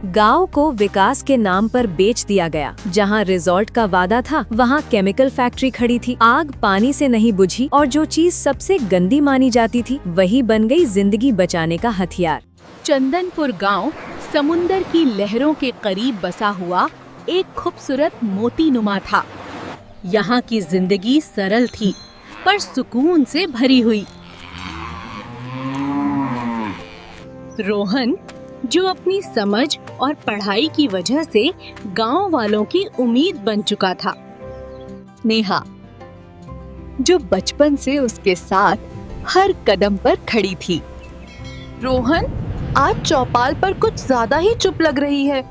गांव को विकास के नाम पर बेच दिया गया। जहां रिजॉर्ट का वादा था, वहां केमिकल फैक्ट्री खड़ी थी। आग पानी से नहीं बुझी और जो चीज सबसे गंदी मानी जाती थी वही बन गई जिंदगी बचाने का हथियार। चंदनपुर गांव समुंदर की लहरों के करीब बसा हुआ एक खूबसूरत मोतीनुमा था। यहाँ की जिंदगी सरल थी पर सुकून से भरी हुई। रोहन, जो अपनी समझ और पढ़ाई की वजह से गांव वालों की उम्मीद बन चुका था। नेहा, जो बचपन से उसके साथ हर कदम पर खड़ी थी। रोहन, आज चौपाल पर कुछ ज्यादा ही चुप लग रही है।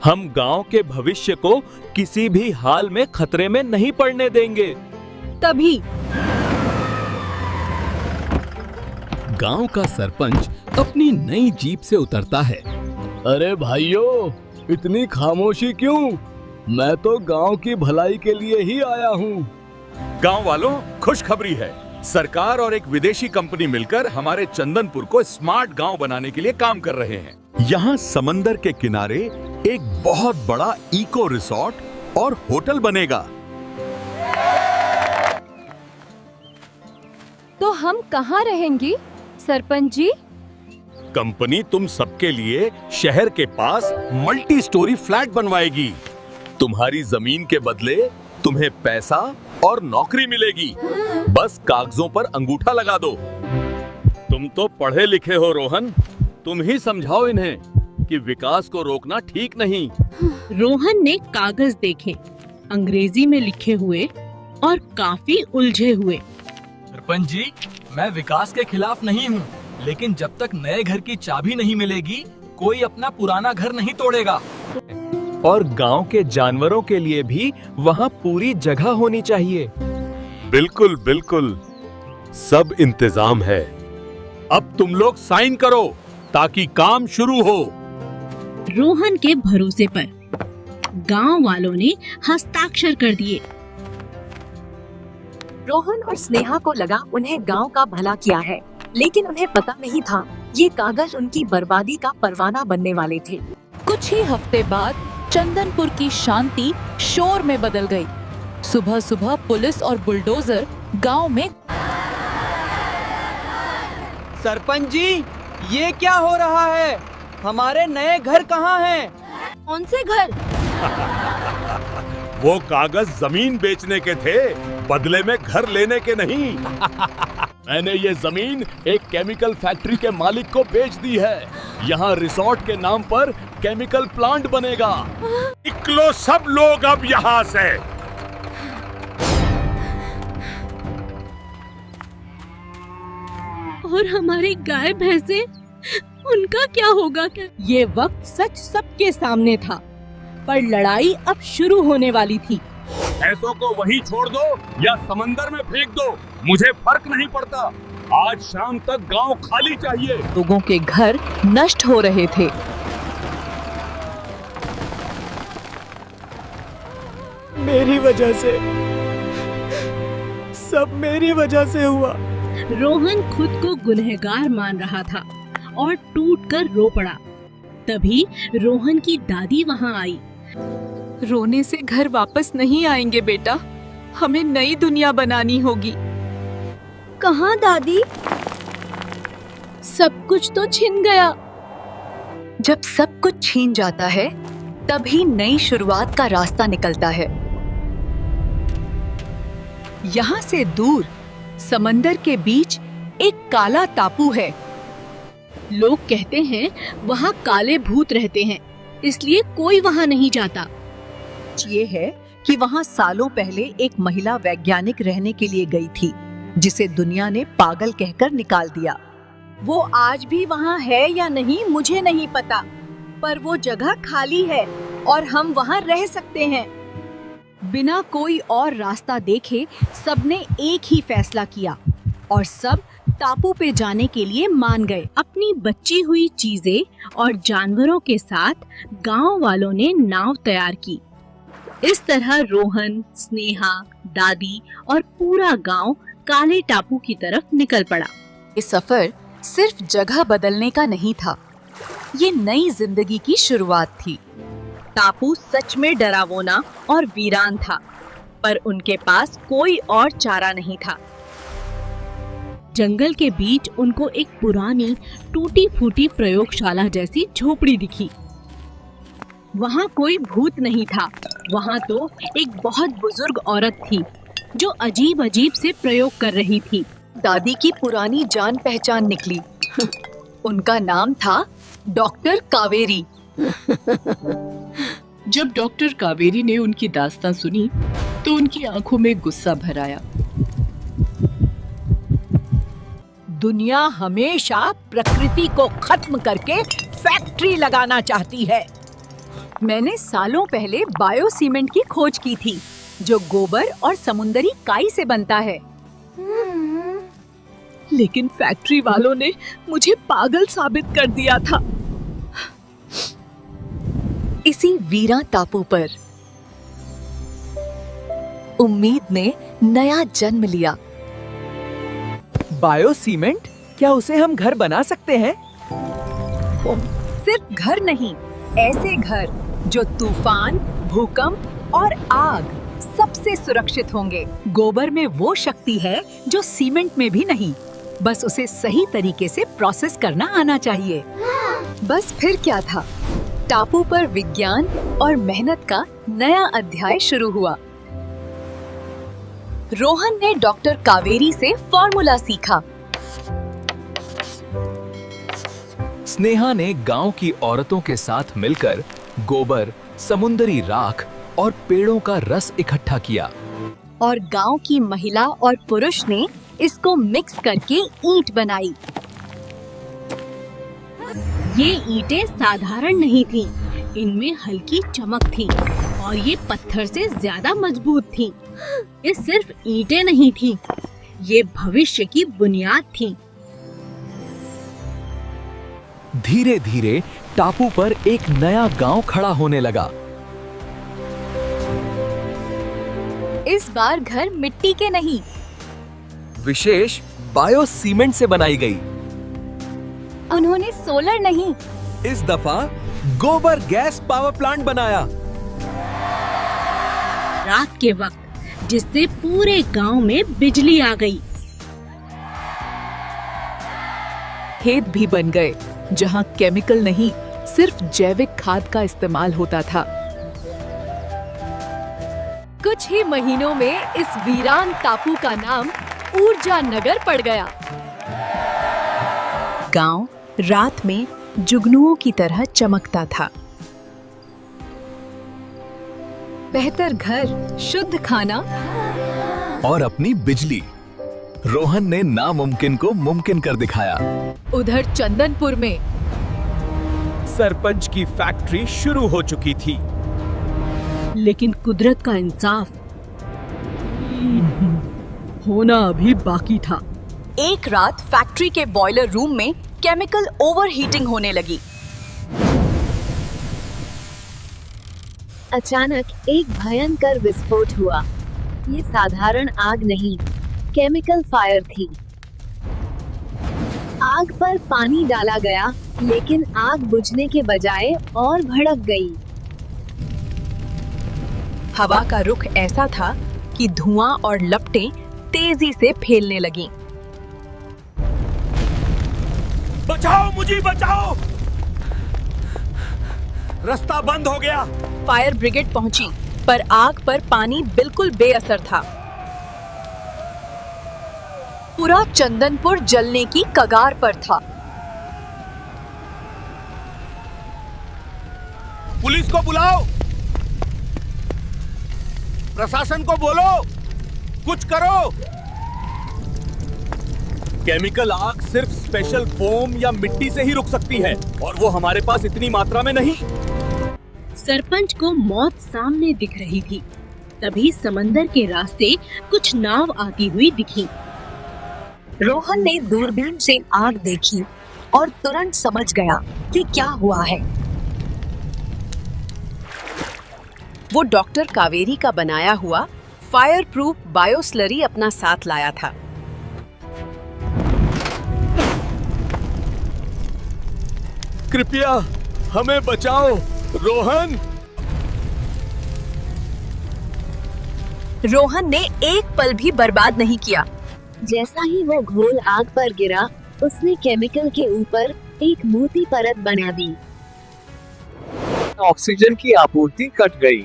हम गांव के भविष्य को किसी भी हाल में खतरे में नहीं पड़ने देंगे। तभी गांव का सरपंच अपनी नई जीप से उतरता है। अरे भाइयों, इतनी खामोशी क्यों? मैं तो गांव की भलाई के लिए ही आया हूँ। गांव वालों, खुशखबरी है। सरकार और एक विदेशी कंपनी मिलकर हमारे चंदनपुर को स्मार्ट गांव बनाने के लिए काम कर रहे हैं। यहाँ समंदर के किनारे एक बहुत बड़ा इको रिसोर्ट और होटल बनेगा। तो हम कहाँ रहेंगे सरपंच जी? कंपनी तुम सबके लिए शहर के पास मल्टी स्टोरी फ्लैट बनवाएगी। तुम्हारी जमीन के बदले तुम्हें पैसा और नौकरी मिलेगी। बस कागजों पर अंगूठा लगा दो। तुम तो पढ़े लिखे हो रोहन, तुम ही समझाओ इन्हें कि विकास को रोकना ठीक नहीं। रोहन ने कागज देखे, अंग्रेजी में लिखे हुए और काफी उलझे हुए। सरपंच जी, मैं विकास के खिलाफ नहीं हूँ, लेकिन जब तक नए घर की चाबी नहीं मिलेगी, कोई अपना पुराना घर नहीं तोड़ेगा। और गांव के जानवरों के लिए भी वहाँ पूरी जगह होनी चाहिए। बिल्कुल बिल्कुल, सब इंतजाम है। अब तुम लोग साइन करो ताकि काम शुरू हो। रोहन के भरोसे पर गांव वालों ने हस्ताक्षर कर दिए। रोहन और स्नेहा को लगा उन्हें गांव का भला किया है, लेकिन उन्हें पता नहीं था ये कागज उनकी बर्बादी का परवाना बनने वाले थे। कुछ ही हफ्ते बाद चंदनपुर की शांति शोर में बदल गई। सुबह सुबह पुलिस और बुलडोजर गांव में। सरपंच जी, ये क्या हो रहा है? हमारे नए घर कहाँ हैं? कौन से घर? वो कागज जमीन बेचने के थे, बदले में घर लेने के नहीं। मैंने ये जमीन एक केमिकल फैक्ट्री के मालिक को बेच दी है। यहाँ रिसोर्ट के नाम पर केमिकल प्लांट बनेगा। निकलो सब लोग अब यहाँ से। और हमारी गाय भैंसे, उनका क्या होगा? ये वक्त सच सबके सामने था, पर लड़ाई अब शुरू होने वाली थी। भैंसों को वहीं छोड़ दो या समंदर में फेंक दो, मुझे फर्क नहीं पड़ता। आज शाम तक गांव खाली चाहिए। लोगों के घर नष्ट हो रहे थे। मेरी वजह से, सब मेरी वजह से हुआ। रोहन खुद को गुनहगार मान रहा था और टूटकर रो पड़ा। तभी रोहन की दादी वहाँ आई। रोने से घर वापस नहीं आएंगे बेटा, हमें नई दुनिया बनानी होगी। कहाँ दादी? सब कुछ तो छिन गया। जब सब कुछ छीन जाता है, तभी नई शुरुआत का रास्ता निकलता है। यहाँ से दूर समंदर के बीच एक काला टापू है। लोग कहते हैं वहाँ काले भूत रहते हैं, इसलिए कोई वहाँ नहीं जाता। ये है कि वहाँ सालों पहले एक महिला वैज्ञानिक रहने के लिए गई थी, जिसे दुनिया ने पागल कहकर निकाल दिया। वो आज भी वहाँ है या नहीं मुझे नहीं पता, पर वो जगह खाली है और हम वहाँ रह सकते हैं। बिना कोई और रास्ता देखे सबने एक ही फैसला किया और सब टापू पे जाने के लिए मान गए। अपनी बची हुई चीजें और जानवरों के साथ गांव वालों ने नाव तैयार की। इस तरह रोहन, स्नेहा, दादी और पूरा गांव काले टापू की तरफ निकल पड़ा। ये सफर सिर्फ जगह बदलने का नहीं था, ये नई जिंदगी की शुरुआत थी। टापू सच में डरावना और वीरान था, पर उनके पास कोई और चारा नहीं था। जंगल के बीच उनको एक पुरानी टूटी फूटी प्रयोगशाला जैसी झोपड़ी दिखी। वहाँ कोई भूत नहीं था, वहाँ तो एक बहुत बुजुर्ग औरत थी जो अजीब अजीब से प्रयोग कर रही थी। दादी की पुरानी जान पहचान निकली। उनका नाम था डॉक्टर कावेरी। जब डॉक्टर कावेरी ने उनकी दास्तां सुनी तो उनकी आंखों में गुस्सा भर आया। दुनिया हमेशा प्रकृति को खत्म करके फैक्ट्री लगाना चाहती है। मैंने सालों पहले बायो सीमेंट की खोज की थी, जो गोबर और समुद्री काई से बनता है। लेकिन फैक्ट्री वालों ने मुझे पागल साबित कर दिया था। इसी वीरा टापू पर उम्मीद ने नया जन्म लिया। बायो सीमेंट, क्या उसे हम घर बना सकते हैं? सिर्फ घर नहीं, ऐसे घर जो तूफान, भूकंप और आग सबसे सुरक्षित होंगे। गोबर में वो शक्ति है जो सीमेंट में भी नहीं, बस उसे सही तरीके से प्रोसेस करना आना चाहिए। बस फिर क्या था, टापू पर विज्ञान और मेहनत का नया अध्याय शुरू हुआ। रोहन ने डॉक्टर कावेरी से फॉर्मूला सीखा। स्नेहा ने गांव की औरतों के साथ मिलकर गोबर, समुद्री राख और पेड़ों का रस इकट्ठा किया। और गांव की महिला और पुरुष ने इसको मिक्स करके ईंट बनाई। ये ईंटें साधारण नहीं थीं, इनमें हल्की चमक थी और ये पत्थर से ज्यादा मजबूत थीं। ये सिर्फ ईंटें नहीं थीं, ये भविष्य की बुनियाद थीं। धीरे धीरे टापू पर एक नया गांव खड़ा होने लगा। इस बार घर मिट्टी के नहीं, विशेष बायो सीमेंट से बनाई गई। उन्होंने सोलर नहीं, इस दफा गोबर गैस पावर प्लांट बनाया। रात के वक्त, जिससे पूरे गांव में बिजली आ गई। खेत भी बन गए जहां केमिकल नहीं, सिर्फ जैविक खाद का इस्तेमाल होता था। कुछ ही महीनों में इस वीरान टापू का नाम ऊर्जा नगर पड़ गया। गांव रात में जुगनुओं की तरह चमकता था। बेहतर घर, शुद्ध खाना और अपनी बिजली। रोहन ने नामुमकिन को मुमकिन कर दिखाया। उधर चंदनपुर में सरपंच की फैक्ट्री शुरू हो चुकी थी। लेकिन कुदरत का इंसाफ होना अभी बाकी था। एक रात फैक्ट्री के बॉयलर रूम में केमिकल ओवरहीटिंग होने लगी। अचानक एक भयंकर विस्फोट हुआ। ये साधारण आग नहीं, केमिकल फायर थी। आग पर पानी डाला गया, लेकिन आग बुझने के बजाय और भड़क गई। हवा का रुख ऐसा था कि धुआं और लपटें तेजी से फैलने लगीं। बचाओ, मुझे बचाओ! रास्ता बंद हो गया। फायर ब्रिगेड पहुंची, पर आग पर पानी बिल्कुल बेअसर था। पूरा चंदनपुर जलने की कगार पर था। पुलिस को बुलाओ, प्रशासन को बोलो, कुछ करो। केमिकल आग सिर्फ स्पेशल फोम या मिट्टी से ही रुक सकती है, और वो हमारे पास इतनी मात्रा में नहीं। सरपंच को मौत सामने दिख रही थी। तभी समंदर के रास्ते कुछ नाव आती हुई दिखी। रोहन ने दूरबीन से आग देखी और तुरंत समझ गया कि क्या हुआ है। वो डॉक्टर कावेरी का बनाया हुआ फायर प्रूफ बायो स्लरी अपना साथ लाया था। कृपया हमें बचाओ, रोहन। रोहन ने एक पल भी बर्बाद नहीं किया। जैसा ही वो घोल आग पर गिरा, उसने केमिकल के ऊपर एक मोटी परत बना दी। ऑक्सीजन की आपूर्ति कट गई।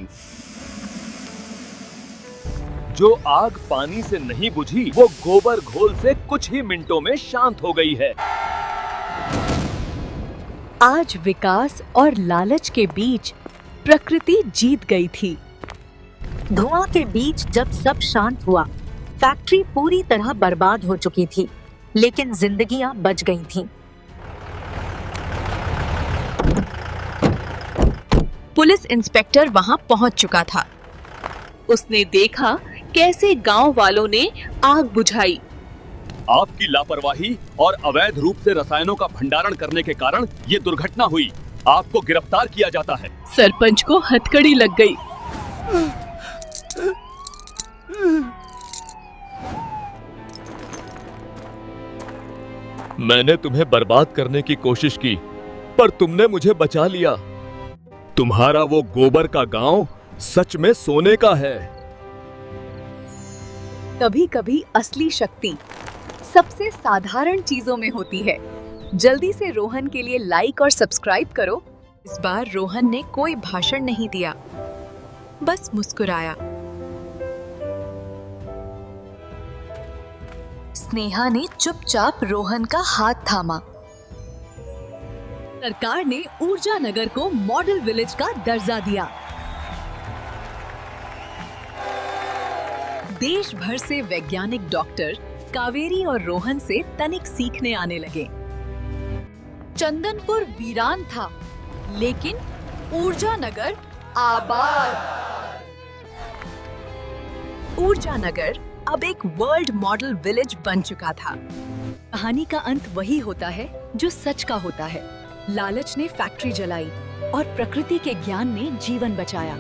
जो आग पानी से नहीं बुझी, वो गोबर घोल से कुछ ही मिनटों में शांत हो गई है। आज विकास और लालच के बीच प्रकृति जीत गई थी। धुआं के बीच जब सब शांत हुआ, फैक्ट्री पूरी तरह बर्बाद हो चुकी थी, लेकिन जिंदगियां बच गई थीं। पुलिस इंस्पेक्टर वहां पहुंच चुका था। उसने देखा कैसे गांव वालों ने आग बुझाई। आपकी लापरवाही और अवैध रूप से रसायनों का भंडारण करने के कारण ये दुर्घटना हुई। आपको गिरफ्तार किया जाता है। सरपंच को हथकड़ी लग गई। मैंने तुम्हें बर्बाद करने की कोशिश की, पर तुमने मुझे बचा लिया। तुम्हारा वो गोबर का गांव सच में सोने का है। कभी कभी असली शक्ति सबसे साधारण चीजों में होती है। जल्दी से रोहन के लिए लाइक और सब्सक्राइब करो। इस बार रोहन ने कोई भाषण नहीं दिया, बस मुस्कुराया। स्नेहा ने चुपचाप रोहन का हाथ थामा। सरकार ने ऊर्जा नगर को मॉडल विलेज का दर्जा दिया। देश भर से वैज्ञानिक डॉक्टर कावेरी और रोहन से तनिक सीखने आने लगे। चंदनपुर वीरान था, लेकिन ऊर्जा नगर आबाद। ऊर्जा नगर अब एक वर्ल्ड मॉडल विलेज बन चुका था। कहानी का अंत वही होता है जो सच का होता है। लालच ने फैक्ट्री जलाई और प्रकृति के ज्ञान ने जीवन बचाया।